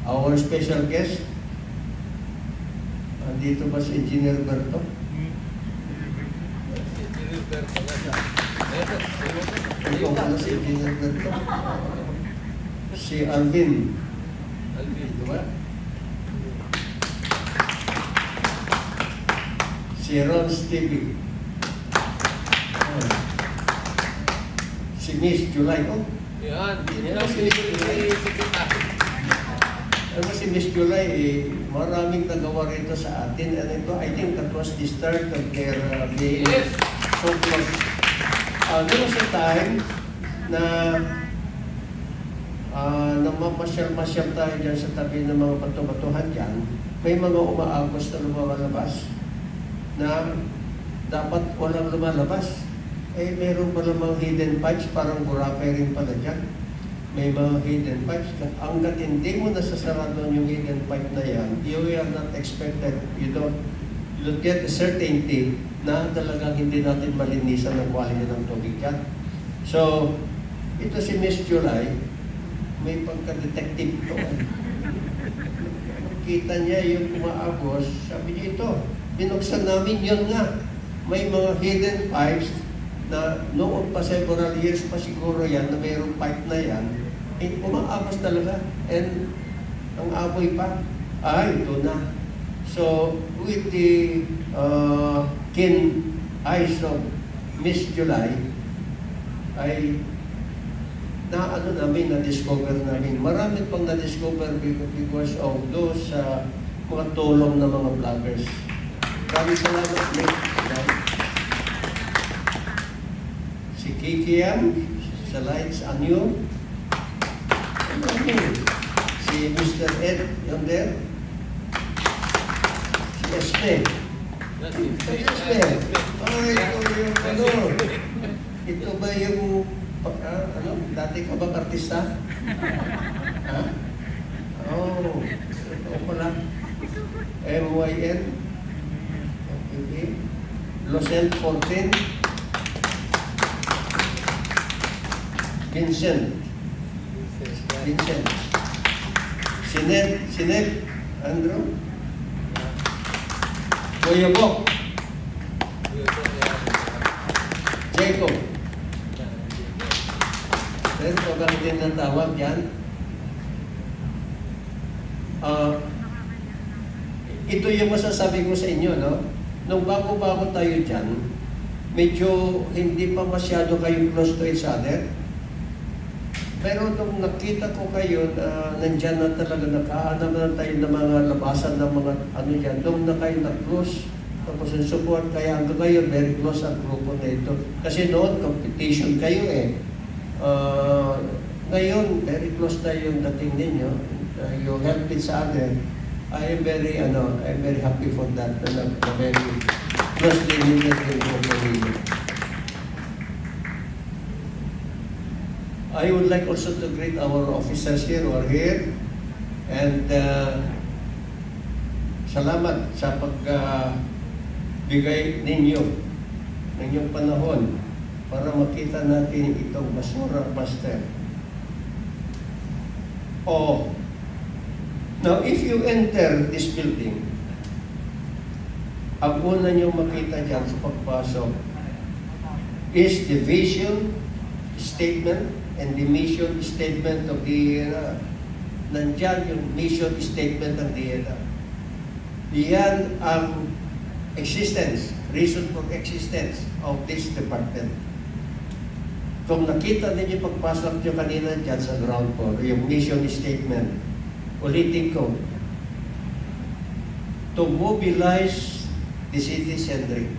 Our special guest, dito ba si Engineer Berto? Ikaw pala si Engineer Berto? Si Alvin. Dito ba? Si Ron Stevie. Si Miss July. Oh, Yan. Yan, si Miss July. Ano si Miss July, maraming nagawa rito sa atin. And ito, I think that was the start of their being so close. There was a time na namamasyal-masyal tayo dyan sa tabi ng mga bato-batuhan dyan. May mga umaagos na lumalabas na dapat walang lumalabas. Meron pala mga hidden pipes, parang Boracay rin pala dyan. May mga hidden pipes. Hanggat hindi mo nasasarado yung hidden pipe na yan, you are not expected. You don't get a certainty na talagang hindi natin malinisan ang quality ng tubig dyan. So, ito si Miss July, may pagka-detective to. Kita niya yung umaagos, sabi niya ito, binuksan namin yun nga. May mga hidden pipes na noon pa several years pa siguro yan, na mayroong pipe na yan, umaagos talaga. And ang apoy pa, ito na. So, with the keen eyes of Miss July, ay na-discover namin. Marami pang na-discover because of those mga tulong ng mga vloggers. Maraming salamat, Miss July. Si Kikiam, sa Lights Anyo. Si Mr. Ed, yun there. Si Esme. Si Esme. Ito ba yung, dati ka ba artista? Ha? Oh, ito pala. MYN. Okay. Lucent 14. Vincent. Sinet, Andrew. Kuya Bok. Jacob. Pero pag din ng tawag yan, ito yung masasabi ko sa inyo, no? Nung bago-bago tayo dyan, medyo hindi pa masyado kayo close to each other. Pero nung nakita ko kayo na nandyan na talaga, nakahanap na tayo ng mga labasan ng mga ano yan, nung na kayo na-close, tapos ang support, kaya hanggang ngayon, very close ang grupo na ito. Kasi noon, competition kayo eh. Ngayon, very close na yung dating ninyo. You help each other. I'm very happy for that. Na very closely knitted yung grupo ninyo. I would like also to greet our officers here who are here, and salamat sa pagbigay ninyo ng inyong panahon para makita natin itong Basura Master. Now if you enter this building, ang una nyo makita dyan sa pagpasok is the vision statement and the mission statement of the ERA. Nandyan yung mission statement ng ERA. Yan ang existence, reason for existence of this department. Kung nakita ninyo pagpasok nyo kanina dyan sa ground floor, yung mission statement, ulitin ko, to mobilize the citizenry.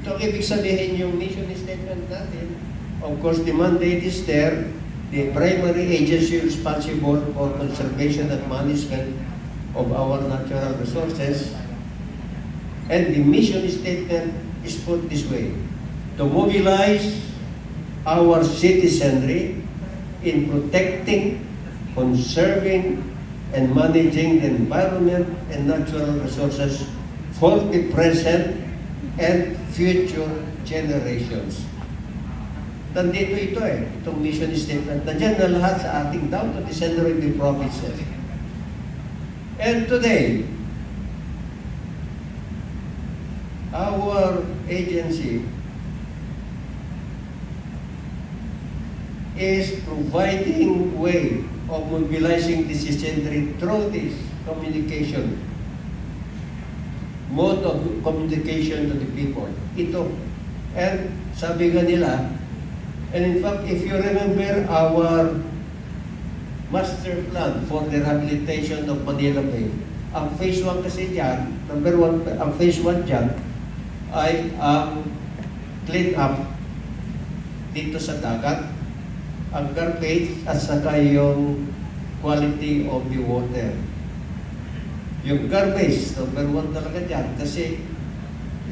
Ito ang ibig sabihin yung mission statement natin. Of course, the mandate is there. The primary agency responsible for conservation and management of our natural resources. And the mission statement is put this way: to mobilize our citizenry in protecting, conserving, and managing the environment and natural resources for the present and future generations. nandito ito itong mission statement. Nandiyan na lahat sa ating down to the center of the provinces. And today, our agency is providing way of mobilizing the citizenry through this communication, mode of communication to the people. Ito. And sabi nga nila, and in fact, if you remember our master plan for the rehabilitation of Manila Bay, ang phase 1 kasi dyan, number 1, ang phase 1 dyan ay ang clean up dito sa dagat, ang garbage at saka yung quality of the water. Yung garbage, number 1 talaga dyan. Kasi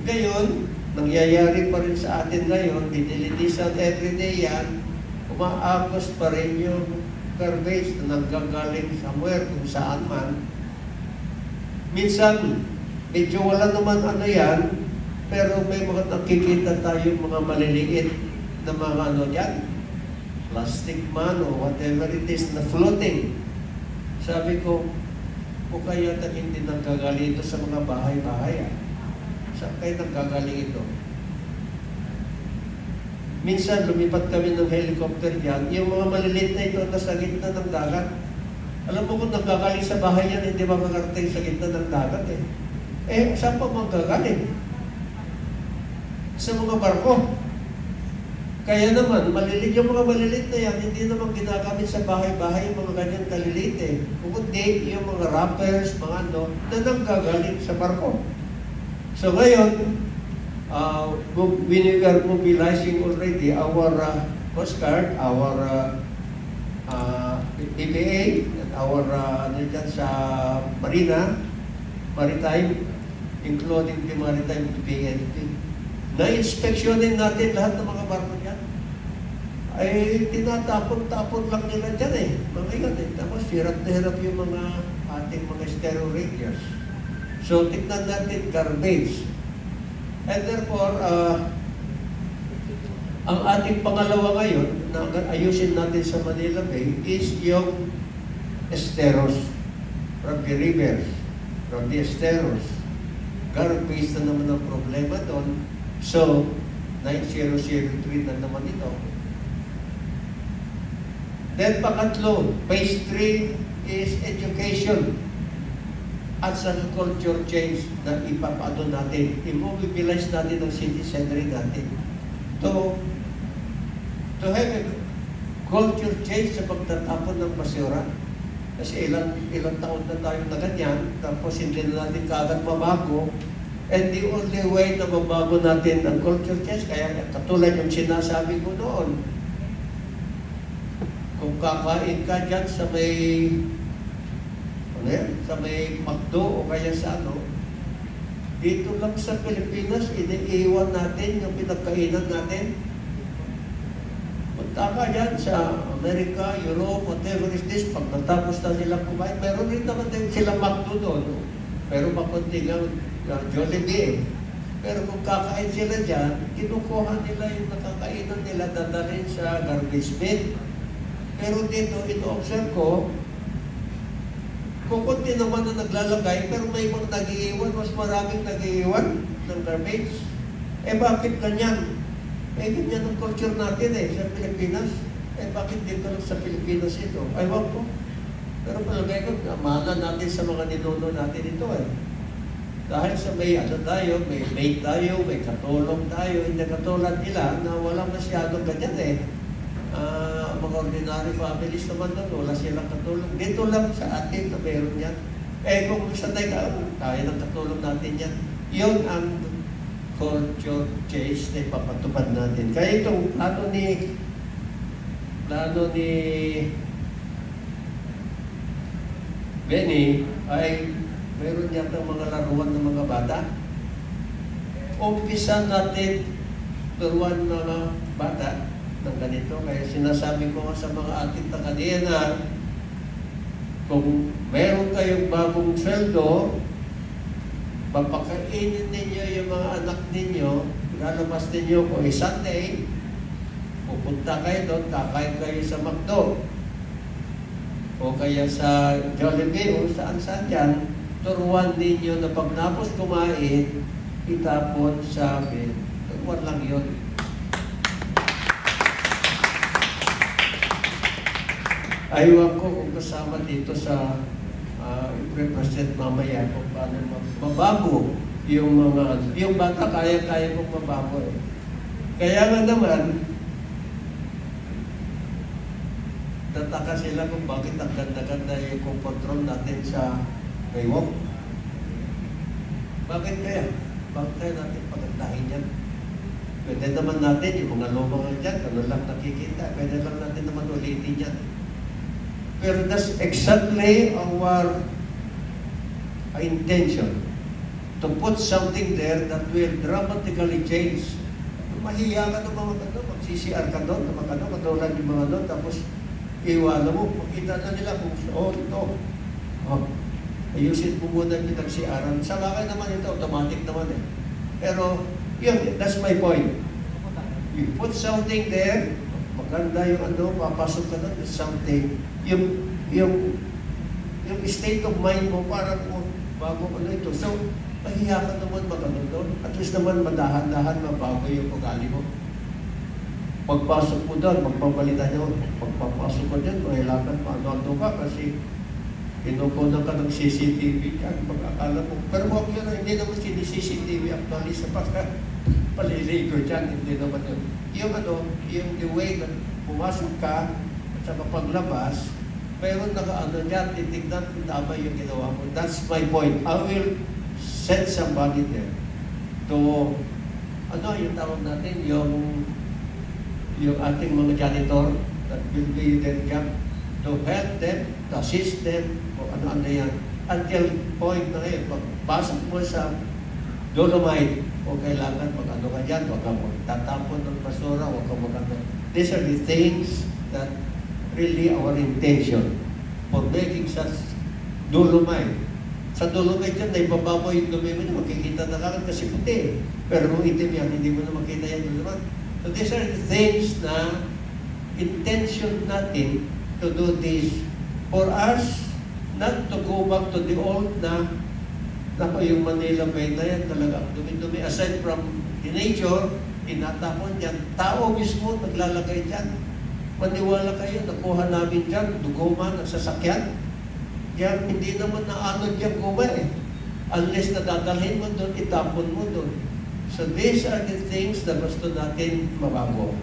ngayon, nangyayari pa rin sa atin ngayon, dinilinisan everyday yan, umaagos pa rin yung garbage na nanggagaling somewhere kung saan man. Minsan, medyo wala naman ano yan, pero may mga nakikita tayong mga maliliit na mga ano dyan, plastic man o whatever it is na floating. Sabi ko, kung kaya hindi nanggagaling ito sa mga bahay-bahay. Saan kayo nanggagaling ito? Minsan, lumipat kami ng helicopter dyan, yung mga maliliit na ito nasa gitna ng dagat. Alam mo kung nanggagaling sa bahay yan, hindi makakarating sa gitna ng dagat saan pa manggagaling? Sa mga barko. Kaya naman, yung mga maliliit na yan, hindi naman ginagamit sa bahay-bahay yung mga ganyan kaliliit Kundi yung mga wrappers, mga ano, na nanggagaling sa barko. So ngayon, we are mobilizing already our Coast Guard, our PPA, and our sa Maritime, including the Maritime PNP. Na-inspeksyonin natin lahat ng mga barko dyan. Ay, tinatapon-tapon lang nila dyan mga yan Tapos, hirap na hirap yung mga ating mga stereo radios. So, tignan natin garbage. And therefore, ang ating pangalawa ngayon na ayusin natin sa Manila Bay is yung esteros from the rivers, from the esteros. Garbage na naman ang problema doon. So, 9003 na naman ito. Then, pangatlo, phase 3 is education at sa culture change na ipapado natin. I-mobilize natin ang citizenry natin to have a culture change sa pagtatapon ng basura. Kasi ilang taon na tayo na ganyan, tapos hindi na natin kaagad mabago. And the only way na mabago natin ang culture change, kaya katulad yung sinasabi ko noon, kung kakain ka dyan sa may McDo o kaya sa dito lang sa Pilipinas, iniiwan natin yung pinagkainan natin. Punta ka dyan sa Amerika, Europe, whatever is this, pag natapos na silang kumain, meron rin naman din silang McDo doon. Pero makunti nga Jollibee Pero kung kakain sila dyan, kinukuha nila yung nakakainan nila, dadalhin sa garbage bin. Pero dito, ino-observe ko, kukunti naman na naglalagay, pero may mga nag-iiwan, mas maraming nag-iiwan ng garbage. Bakit ganyan? Ganyan ang culture natin sa Pilipinas. Bakit dito lang sa Pilipinas ito? Ewan ko. Pero palagay ko, amana natin sa mga ninuno natin ito Dahil sa may tayo, may mate tayo, may katulong tayo, hindi katulad nila na walang masyadong ganyan mga ordinary families naman doon, wala silang katulong. Dito lang sa atin na meron yan. Kung sanay ka, kaya ng katulong natin yan. Yun ang culture change na ipapatupad natin. Kaya itong plano ni Benny ay mayroon yata mga laruan ng mga bata. Umpisa natin turuan mga bata ng ganito. Kaya sinasabi ko nga sa mga ating takadiyan na kung meron kayong bagong sweldo, papakainin ninyo yung mga anak ninyo, lalabas ninyo kung Sunday, pupunta kayo doon, kakain kayo sa McDo, o kaya sa Jollibee, o saan-saan dyan, turuan ninyo na pagtapos kumain, itapon sa bin. Turuan lang yun. Aywan ko kung kasama dito sa represent mamaya kung paano mabago yung mga, yung bata kaya-kaya kong mabago eh. Kaya nga naman, tataka sila kung bakit ang ganda-ganda yung control natin sa Baywalk. Bakit kaya? Bakit kaya natin pagandahin yan? Pwede naman natin yung mga lumang dyan, ano lang nakikita, pwede lang natin naman ulitin yan. Pero that's exactly our intention, to put something there that will dramatically change. Mahiya ka ng mga ano, mag-CCR ka doon, katulad yung mga doon, tapos iwanan mo, makita na nila kung ito. Ayusin mo muna yung nag-CRan. Sa lakay naman ito, automatic naman eh. Pero, yun, that's my point. You put something there, maganda yung ano, papasok ka doon, something, yung state of mind mo, parang bago ano ito. So, mahiya ka naman mag-ano doon. At least naman madahan-dahan, mabago yung ugali mo. Pagpasok mo doon, magpapalitan nyo. Pagpapasok mo doon, mahilakan pa. Ano ka kasi pinukunan ka ng CCTV yan. Pag-akala mo. Pero huwag yun, hindi naman CCTV actually sa paliligo dyan. Hindi naman yun. Yung ano, yung the way na pumasok ka at saka paglabas, mayroon naka-ano dyan, titignan kung tama yung ginawa mo. That's my point. I will send somebody there to, ano yung tawag natin, yung ating mga janitor that will be their job to help them, to assist them, o ano-ano yan. Until point na ngayon, pagpasok mo sa Dolomite, o kailangan pag ano ka dyan, huwag kang magtatapon ng basura, huwag kang magano. These are the things that really our intention for making such Dolomite. Sa Dolomite dyan, naibaba mo yung dumi mo, makikita na lang kasi puti. Pero kung itim yan, hindi mo na makita yan Dolomite. So these are the things na intention natin to do this for us not to go back to the old na yung Manila Bay na yan talaga dumi-dumi. Aside from the nature, tinatapon dyan. Tao mismo naglalagay dyan. Maniwala kayo, nakuha namin dyan, dugoman, ang sasakyan. Yan, hindi naman naanod yung guma eh. Unless nadadalhin mo doon, itapon mo doon. So these are the things na gusto natin mabago.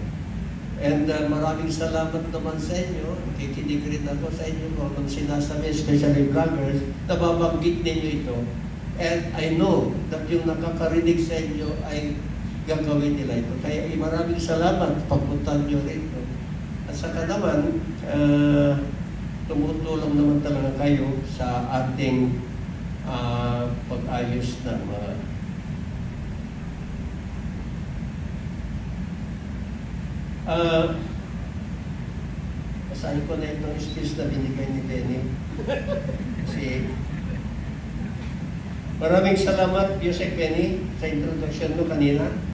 And maraming salamat naman sa inyo. Nakikinig rin ako sa inyo kung anong sinasabi, especially vloggers, nababanggit ninyo ito. And I know that yung nakakarinig sa inyo ay gagawin nila ito. Kaya maraming salamat pagpunta nyo rito. At saka naman, tumutulong naman talaga kayo sa ating pag-ayos ng mga basahin ko na itong speech na binigay ni Benny. Kasi maraming salamat, Yusek Benny, sa introduction mo kanina.